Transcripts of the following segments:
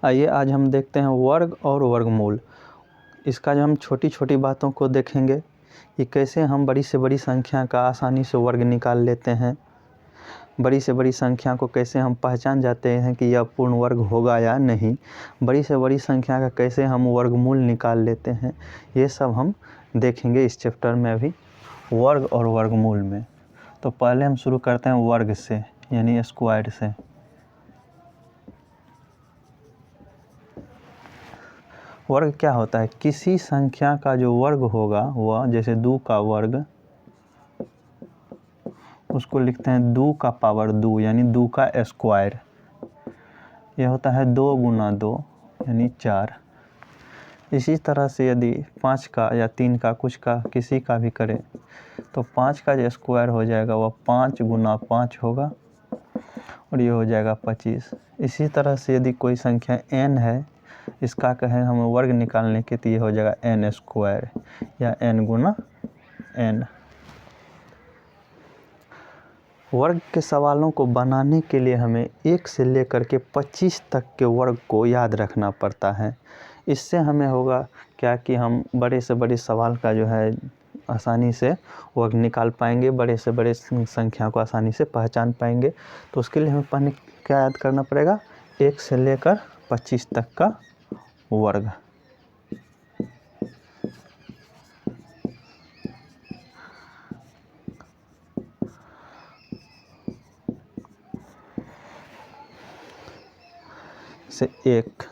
आइए आज हम देखते हैं वर्ग और वर्गमूल। इसका जो हम छोटी छोटी बातों को देखेंगे कि कैसे हम बड़ी से बड़ी संख्या का आसानी से वर्ग निकाल लेते हैं, बड़ी से बड़ी संख्या को कैसे हम पहचान जाते हैं कि यह पूर्ण वर्ग होगा या नहीं, बड़ी से बड़ी संख्या का कैसे हम वर्गमूल निकाल लेते हैं, ये सब हम देखेंगे इस चैप्टर में अभी वर्ग और वर्गमूल में। तो पहले हम शुरू करते हैं वर्ग से, यानी स्क्वायर से। वर्ग क्या होता है? किसी संख्या का जो वर्ग होगा वह, जैसे 2 का वर्ग, उसको लिखते हैं 2 का पावर 2 यानी 2 का स्क्वायर। यह होता है 2 गुना 2 यानी 4। इसी तरह से यदि 5 का या 3 का, कुछ का, किसी का भी करें तो 5 का जो स्क्वायर हो जाएगा वह 5 गुना 5 होगा और ये हो जाएगा 25। इसी तरह से यदि कोई संख्या n है, इसका कहें हम वर्ग निकालने के, तो ये हो जाएगा n स्क्वायर या n गुना n। वर्ग के सवालों को बनाने के लिए हमें 1 से लेकर के 25 तक के वर्ग को याद रखना पड़ता है। इससे हमें होगा क्या कि हम बड़े से बड़े सवाल का जो है आसानी से वर्ग निकाल पाएंगे, बड़े से बड़े संख्या को आसानी से पहचान पाएंगे। तो उसके लिए हमें पहले क्या याद करना पड़ेगा? 1 से लेकर 25 तक का वर्ग। से 1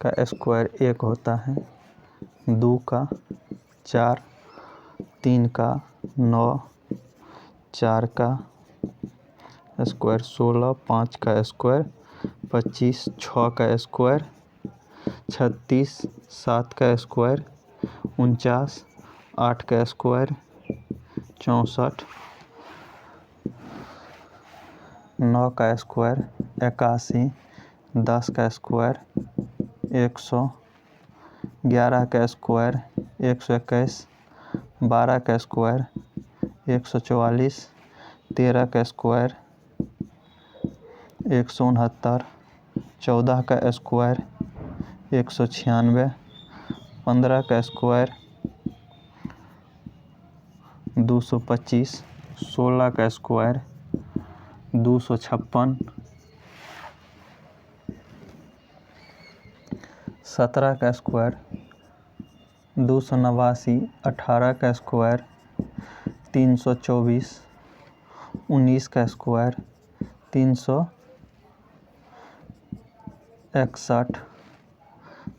का स्क्वायर 1 होता है, 2 का 4, 3 का 9, 4 का स्क्वायर 16, 5 का स्क्वायर 25, 6 का स्क्वायर 36, 7 का स्क्वायर 49, 8 का स्क्वायर 64, 9 का स्क्वायर 81, 10 का स्क्वायर 100, 11 का स्क्वायर 121, 12 का स्क्वायर 144, 13 का स्क्वायर 169, 14 का स्क्वायर 196, 15 का स्क्वायर 225, 16 का स्क्वायर 256, 17 का स्क्वायर 289, 18 का स्क्वायर 324, 19 का स्क्वायर 361,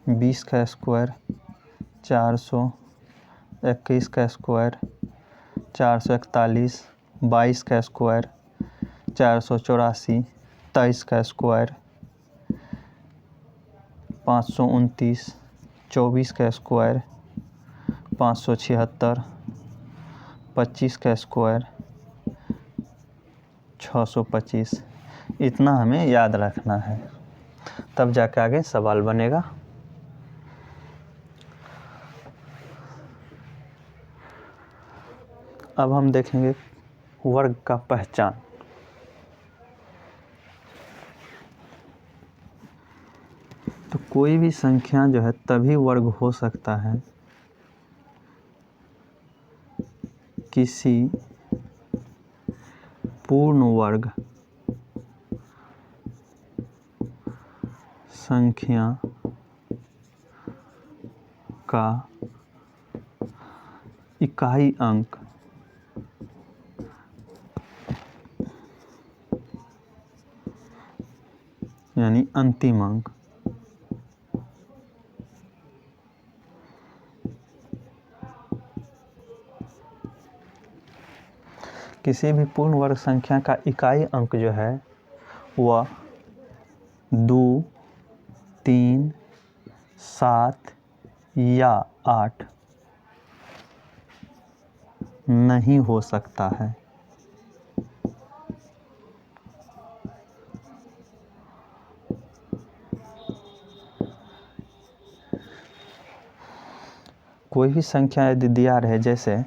20 का स्क्वायर 400, 21 का स्क्वायर 441, 22 का स्क्वायर 484, 23 का स्क्वायर 529, 24 का स्क्वायर 576, 25 का स्क्वायर 625। इतना हमें याद रखना है, तब जाके आगे सवाल बनेगा। अब हम देखेंगे वर्ग का पहचान। तो कोई भी संख्या जो है तभी वर्ग हो सकता है किसी पूर्ण वर्ग संख्या का इकाई अंक यानी अंतिम अंक किसी भी पूर्ण वर्ग संख्या का इकाई अंक जो है वह 2, 3, 7 या 8 नहीं हो सकता है। कोई भी संख्या यदि दिया रहे, जैसे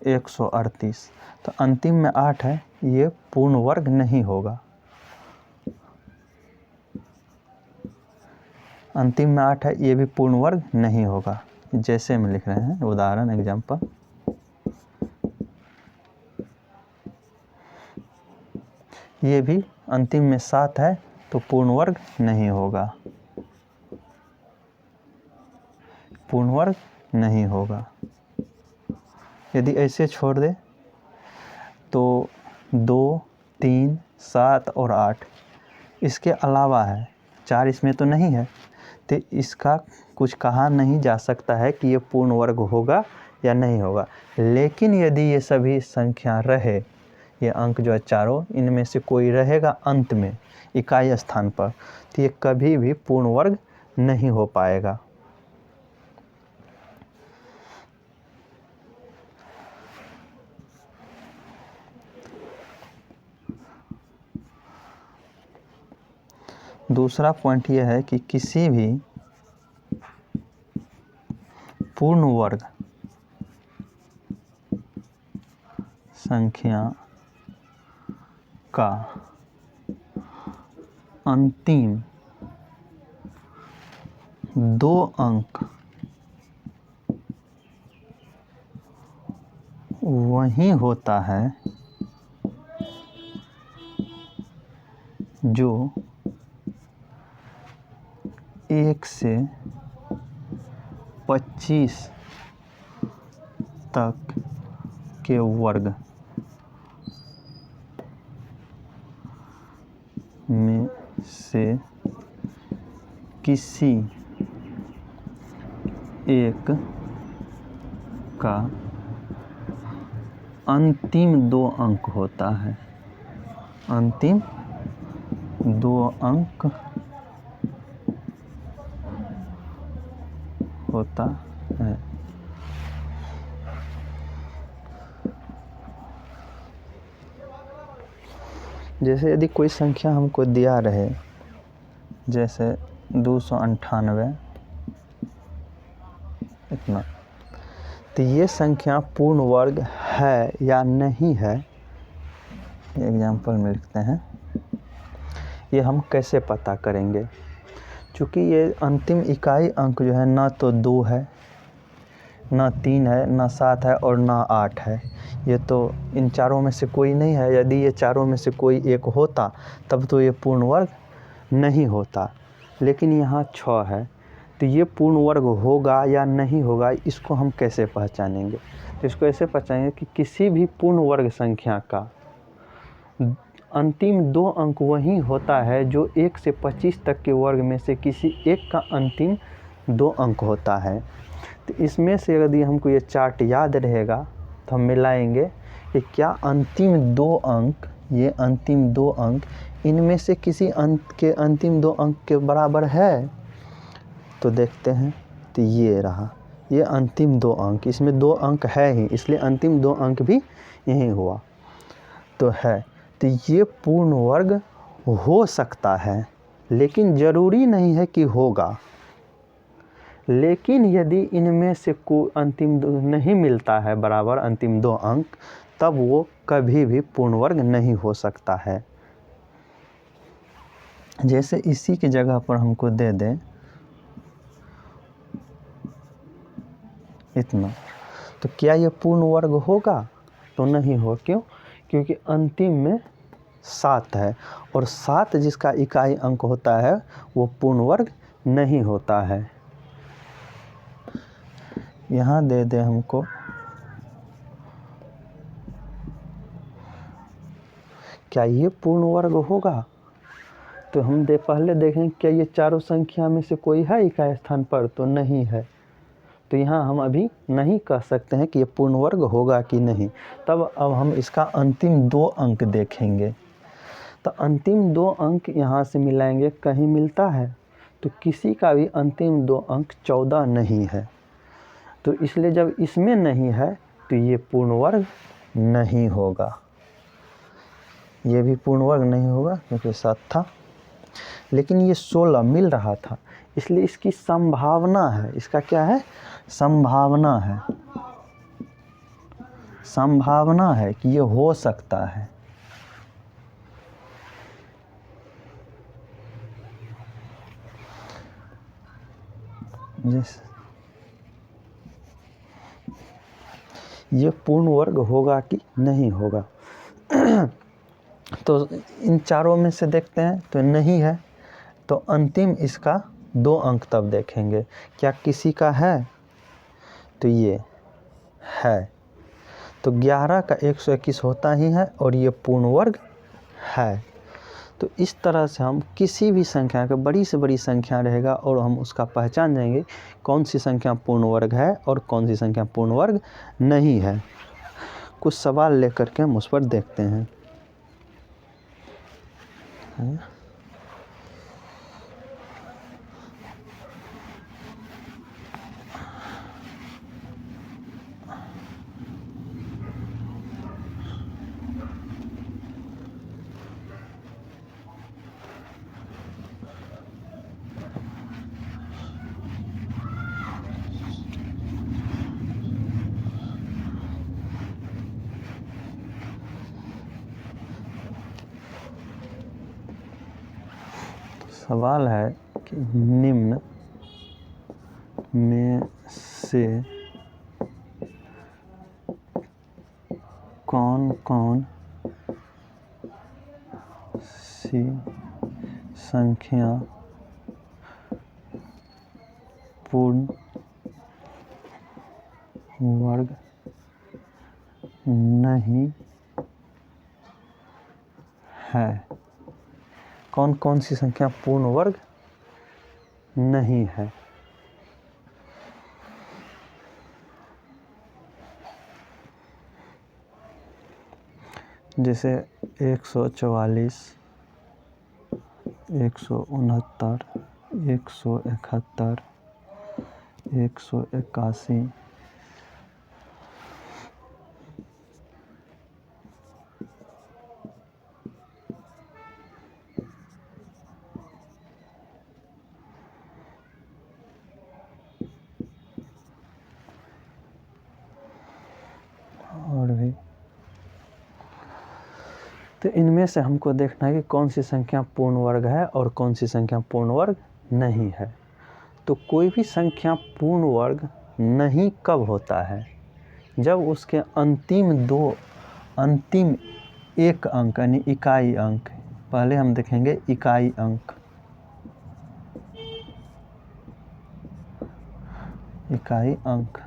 138, तो अंतिम में 8 है, ये पूर्ण वर्ग नहीं होगा। अंतिम में 8 है, ये भी पूर्ण वर्ग नहीं होगा। जैसे हम लिख रहे हैं उदाहरण एग्जाम्पल, ये भी अंतिम में 7 है तो पूर्ण वर्ग नहीं होगा, पूर्ण वर्ग नहीं होगा। यदि ऐसे छोड़ दे तो 2, 3, 7 और 8 इसके अलावा है, 4 इसमें तो नहीं है, तो इसका कुछ कहा नहीं जा सकता है कि ये पूर्ण वर्ग होगा या नहीं होगा। लेकिन यदि ये सभी संख्या रहे, ये अंक जो है चारों, इनमें से कोई रहेगा अंत में इकाई स्थान पर, तो ये कभी भी पूर्ण वर्ग नहीं हो पाएगा। दूसरा पॉइंट यह है कि किसी भी पूर्ण वर्ग संख्या का अंतिम 2 अंक वही होता है जो 1 से 25 तक के वर्ग में से किसी एक का अंतिम 2 अंक होता है, अंतिम 2 अंक होता है। जैसे यदि कोई संख्या हमको दिया रहे, जैसे 298 इतना, तो ये संख्या पूर्ण वर्ग है या नहीं है, एग्जाम्पल में लिखते हैं, ये हम कैसे पता करेंगे। चूँकि ये अंतिम इकाई अंक जो है ना तो 2 है, ना 3 है, ना 7 है और ना 8 है, ये तो इन चारों में से कोई नहीं है। यदि ये चारों में से कोई एक होता तब तो ये पूर्ण वर्ग नहीं होता, लेकिन यहाँ 6 है, तो ये पूर्ण वर्ग होगा या नहीं होगा, इसको हम कैसे पहचानेंगे। तो इसको ऐसे पहचानेंगे कि किसी भी पूर्ण वर्ग संख्या का अंतिम 2 अंक वही होता है जो 1 से 25 तक के वर्ग में से किसी एक का अंतिम 2 अंक होता है। तो इसमें से यदि हमको ये चार्ट याद रहेगा तो हम मिलाएंगे कि क्या अंतिम 2 अंक, ये अंतिम 2 अंक इनमें से किसी अंक के अंतिम 2 अंक के बराबर है। तो देखते हैं, तो ये रहा, ये अंतिम 2 अंक, इसमें 2 अंक है ही, इसलिए अंतिम 2 अंक भी यही हुआ तो है। तो ये पूर्ण वर्ग हो सकता है, लेकिन ज़रूरी नहीं है कि होगा। लेकिन यदि इनमें से कोई अंतिम नहीं मिलता है बराबर अंतिम 2 अंक, तब वो कभी भी पूर्ण वर्ग नहीं हो सकता है। जैसे इसी की जगह पर हमको दे दें इतना, तो क्या ये पूर्ण वर्ग होगा? तो नहीं हो। क्यों? क्योंकि अंतिम में 7 है और 7 जिसका इकाई अंक होता है वो पूर्ण वर्ग नहीं होता है। यहाँ दे दे हमको क्या ये पूर्ण वर्ग होगा? तो हम पहले देखें क्या ये चारों संख्या में से कोई है इकाई स्थान पर, तो नहीं है। तो यहाँ हम अभी नहीं कह सकते हैं कि ये पूर्ण वर्ग होगा कि नहीं। तब अब हम इसका अंतिम 2 अंक देखेंगे। तो अंतिम 2 अंक यहाँ से मिलाएंगे, कहीं मिलता है? तो किसी का भी अंतिम 2 अंक 14 नहीं है। तो इसलिए जब इसमें नहीं है तो ये पूर्ण वर्ग नहीं होगा, ये भी पूर्ण वर्ग नहीं होगा क्योंकि 7 था। लेकिन ये 16 मिल रहा था, इसलिए इसकी संभावना है। इसका क्या है? संभावना है, संभावना है कि ये हो सकता है। ये पूर्ण वर्ग होगा कि नहीं होगा। तो इन चारों में से देखते हैं तो नहीं है, तो अंतिम इसका 2 अंक तब देखेंगे। क्या किसी का है? तो ये है, तो 11 का 121 होता ही है और ये पूर्ण वर्ग है। तो इस तरह से हम किसी भी संख्या का, बड़ी से बड़ी संख्या रहेगा और हम उसका पहचान जाएंगे कौन सी संख्या पूर्ण वर्ग है और कौन सी संख्या पूर्ण वर्ग नहीं है। कुछ सवाल लेकर के हम उस पर देखते हैं। सवाल है कि निम्न में से कौन कौन सी संख्या पूर्ण वर्ग नहीं है। कौन कौन सी संख्या पूर्ण वर्ग नहीं है? जैसे 144, 169, 171, 181, और भी। तो इनमें से हमको देखना है कि कौन सी संख्या पूर्ण वर्ग है और कौन सी संख्या पूर्ण वर्ग नहीं है। तो कोई भी संख्या पूर्ण वर्ग नहीं कब होता है? जब उसके अंतिम एक अंक यानी इकाई अंक, पहले हम देखेंगे इकाई अंक, इकाई अंक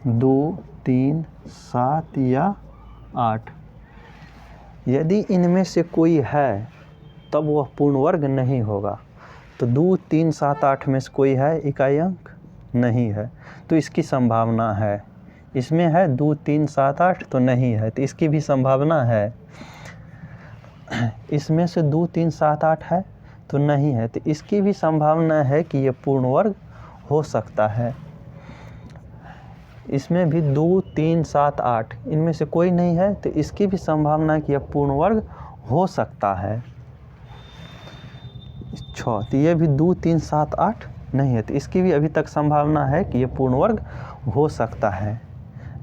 2, 3, 7 या 8, यदि इनमें से कोई है तब वह पूर्ण वर्ग नहीं होगा। तो 2, 3, 7, 8 में से कोई है इकाई अंक? नहीं है, तो इसकी संभावना है। इसमें है 2, 3, 7, 8 तो नहीं है, तो इसकी भी संभावना है। इसमें से 2, 3, 7, 8 है तो नहीं है, तो इसकी भी संभावना है कि ये पूर्ण वर्ग हो सकता है। इसमें भी 2, 3, 7, 8 इनमें से कोई नहीं है, तो इसकी भी संभावना है कि यह पूर्ण वर्ग हो सकता है। 6, तो ये भी 2, 3, 7, 8 नहीं है, तो इसकी भी अभी तक संभावना है कि ये पूर्ण वर्ग हो सकता है।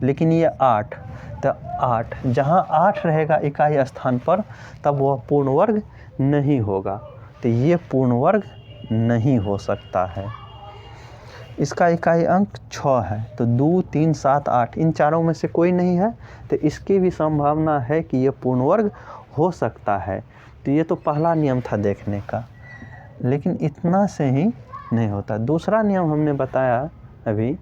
लेकिन ये 8, तो 8 जहाँ 8 रहेगा इकाई स्थान पर तब वह पूर्ण वर्ग नहीं होगा, तो ये पूर्ण वर्ग नहीं हो सकता है। इसका इकाई अंक 6 है, तो 2, 3, 7, 8 इन चारों में से कोई नहीं है, तो इसकी भी संभावना है कि ये पूर्ण वर्ग हो सकता है। तो ये तो पहला नियम था देखने का, लेकिन इतना से ही नहीं होता। दूसरा नियम हमने बताया अभी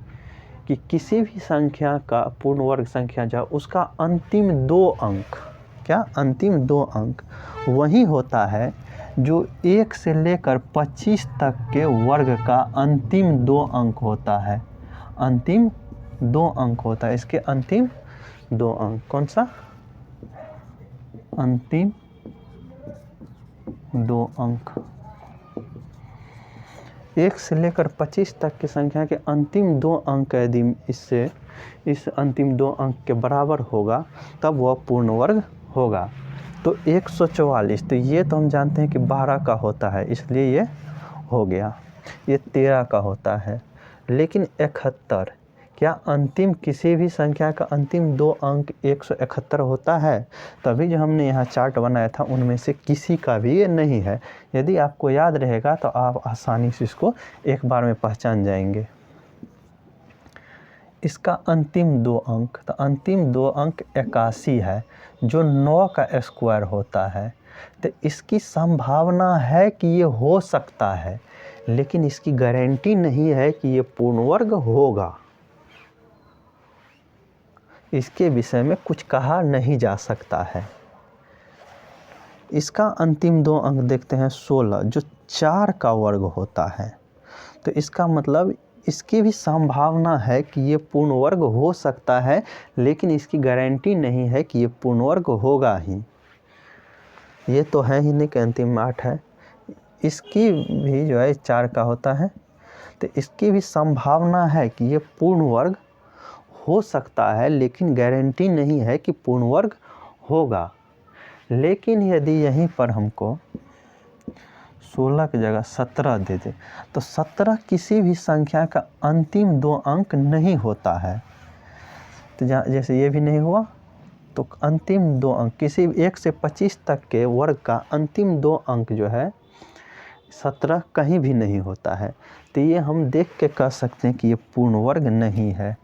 कि किसी भी संख्या का पूर्ण वर्ग संख्या जो उसका अंतिम 2 अंक, क्या अंतिम 2 अंक वही होता है जो 1 से लेकर 25 तक के वर्ग का अंतिम 2 अंक होता है। अंतिम 2 अंक होता है, इसके अंतिम 2 अंक कौन सा? अंतिम 2 अंक 1 से लेकर 25 तक की संख्या के अंतिम 2 अंक यदि इस अंतिम 2 अंक के बराबर होगा तब वह पूर्ण वर्ग होगा। तो 144, तो ये तो हम जानते हैं कि 12 का होता है, इसलिए ये हो गया। ये 13 का होता है, लेकिन 71 क्या अंतिम किसी भी संख्या का अंतिम 2 अंक 171 होता है? तभी जो हमने यहाँ चार्ट बनाया था उनमें से किसी का भी ये नहीं है। यदि आपको याद रहेगा तो आप आसानी से इसको एक बार में पहचान जाएंगे। इसका अंतिम 2 अंक, तो अंतिम 2 अंक 81 है जो 9 का स्क्वायर होता है। तो इसकी संभावना है कि ये हो सकता है, लेकिन इसकी गारंटी नहीं है कि ये पूर्ण वर्ग होगा। इसके विषय में कुछ कहा नहीं जा सकता है। इसका अंतिम 2 अंक देखते हैं 16 जो 4 का वर्ग होता है। तो इसका मतलब इसकी भी संभावना है कि ये पूर्ण वर्ग हो सकता है, लेकिन इसकी गारंटी नहीं है कि ये पूर्ण वर्ग होगा ही। ये तो है ही नहीं कि अंतिम 8 है। इसकी भी जो है 4 का होता है, तो इसकी भी संभावना है कि ये पूर्ण वर्ग हो सकता है, लेकिन गारंटी नहीं है कि पूर्ण वर्ग होगा। लेकिन यदि यहीं पर हमको 16 की जगह 17 दे दे तो 17 किसी भी संख्या का अंतिम 2 अंक नहीं होता है। तो जैसे ये भी नहीं हुआ, तो अंतिम 2 अंक किसी 1 से 25 तक के वर्ग का अंतिम 2 अंक जो है 17 कहीं भी नहीं होता है। तो ये हम देख के कह सकते हैं कि ये पूर्ण वर्ग नहीं है।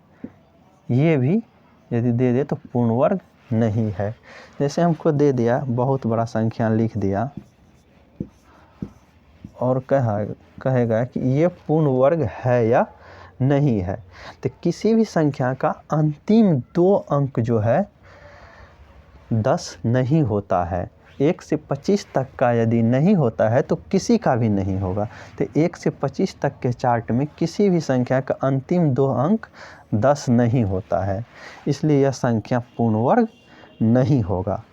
ये भी यदि दे दे तो पूर्ण वर्ग नहीं है। जैसे हमको दे दिया बहुत बड़ा संख्या लिख दिया और कहेगा कि ये पूर्ण वर्ग है या नहीं है। तो किसी भी संख्या का अंतिम 2 अंक जो है 10 नहीं होता है। 1 से 25 तक का यदि नहीं होता है तो किसी का भी नहीं होगा। तो 1 से 25 तक के चार्ट में किसी भी संख्या का अंतिम 2 अंक 10 नहीं होता है, इसलिए यह संख्या पूर्ण वर्ग नहीं होगा।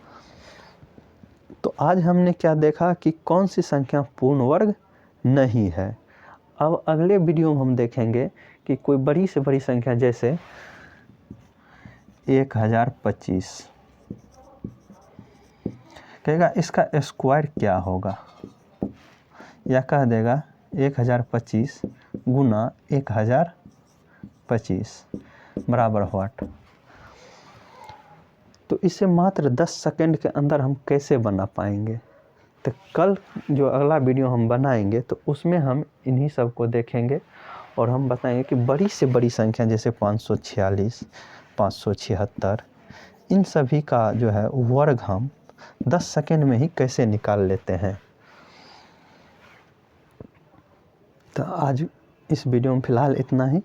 तो आज हमने क्या देखा कि कौन सी संख्या पूर्ण वर्ग नहीं है। अब अगले वीडियो में हम देखेंगे कि कोई बड़ी से बड़ी संख्या जैसे 1025 कहेगा इसका स्क्वायर क्या होगा, या कह देगा 1025 गुना 1025 बराबर व्हाट। तो इसे मात्र 10 सेकंड के अंदर हम कैसे बना पाएंगे। तो कल जो अगला वीडियो हम बनाएंगे तो उसमें हम इन्हीं सब को देखेंगे और हम बताएंगे कि बड़ी से बड़ी संख्या जैसे 546, 576 इन सभी का जो है वर्ग हम 10 सेकंड में ही कैसे निकाल लेते हैं। तो आज इस वीडियो में फ़िलहाल इतना ही।